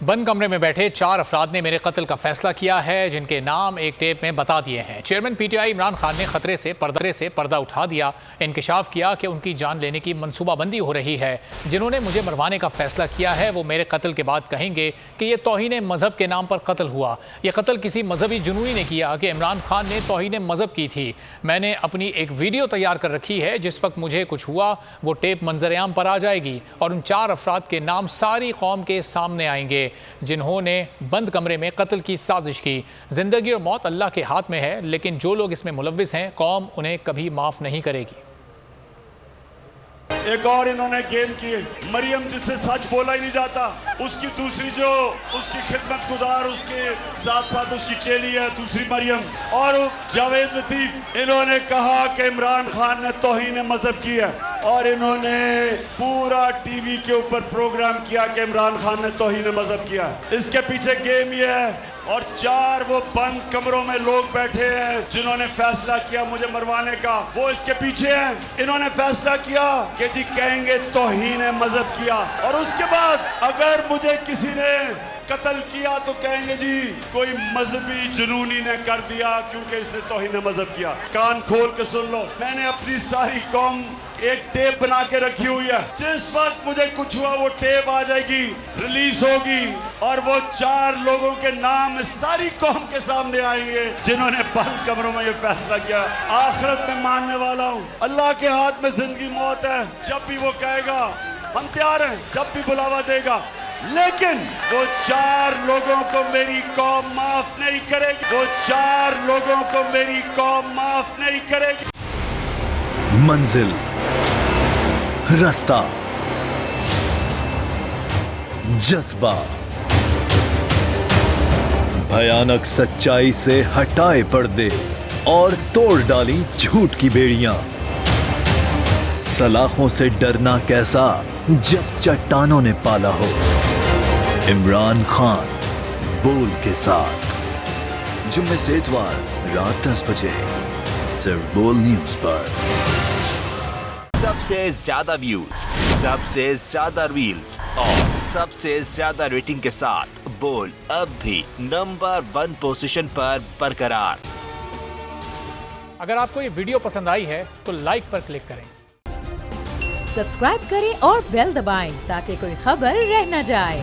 बंद कमरे में बैठे 4 अफराद ने मेरे कत्ल का फैसला किया है, जिनके नाम एक टेप में बता दिए हैं। चेयरमैन पीटीआई इमरान खान ने खतरे से पर्दा उठा दिया, इंकशाफ किया कि उनकी जान लेने की मनसूबाबंदी हो रही है। जिन्होंने मुझे मरवाने का फैसला किया है वो मेरे कत्ल के बाद कहेंगे कि ये तौहीन मजहब के नाम पर कत्ल हुआ। यह कत्ल किसी मजहबी जुनूनी ने किया कि इमरान खान ने तौहीन मजहब की थी। मैंने अपनी एक वीडियो तैयार कर रखी है, जिस वक्त मुझे कुछ हुआ वो टेप मंजर-ए-आम पर आ जाएगी और उन 4 अफराद के नाम सारी कौम के सामने आएंगे जिन्होंने बंद कमरे में कत्ल की साजिश की। जिंदगी और मौत अल्लाह के हाथ में है, लेकिन जो लोग इसमें मुलव्विस हैं कौम उन्हें कभी माफ नहीं करेगी। एक और इन्होंने गेम की, मरियम जिससे सच बोला ही नहीं जाता, उसकी दूसरी जो उसकी खिदमत गुजार, उसके साथ साथ उसकी चेली है दूसरी मरियम, और जावेद लतीफ। इन्होंने कहा कि इमरान खान ने तौहीन मजहब की है और इन्होंने पूरा टीवी के ऊपर प्रोग्राम किया कि इमरान खान ने तौहीन मजहब किया। इसके पीछे गेम ये है। और 4 वो बंद कमरों में लोग बैठे हैं जिन्होंने फैसला किया मुझे मरवाने का, वो इसके पीछे हैं। इन्होंने फैसला किया कि जी कहेंगे तौहीन मजहब किया, और उसके बाद अगर मुझे किसी ने कत्ल किया तो कहेंगे जी कोई मजहबी जुनूनी ने कर दिया क्योंकि इसने तौहीन मजहब किया। कान खोल के सुन लो, मैंने अपनी सारी कौम एक टेप बना के रखी हुई है। जिस वक्त मुझे कुछ हुआ वो टेप आ जाएगी, रिलीज होगी, और वो 4 लोगों के नाम सारी कौम के सामने आएंगे जिन्होंने बंद कमरों में ये फैसला किया। आखिरत में मानने वाला हूँ, अल्लाह के हाथ में जिंदगी मौत है। जब भी वो कहेगा हम तैयार हैं, जब भी बुलावा देगा, लेकिन वो 4 लोगों को मेरी कौम माफ नहीं करेगी। वो 4 लोगों को मेरी कौम माफ नहीं करेगी। मंजिल, रास्ता, जज्बा, भयानक सच्चाई से हटाए पर्दे और तोड़ डाली झूठ की बेड़ियां। सलाखों से डरना कैसा जब चट्टानों ने पाला हो। इमरान खान बोल के साथ, जुम्मे से इतवार रात 10 बजे सिर्फ बोल न्यूज पर। सबसे ज्यादा व्यूज, सबसे ज्यादा रील्स और सबसे ज्यादा रेटिंग के साथ बोल अब भी नंबर 1 पोजीशन पर बरकरार। अगर आपको ये वीडियो पसंद आई है तो लाइक पर क्लिक करें, सब्सक्राइब करें और बेल दबाएं ताकि कोई खबर रह न जाए।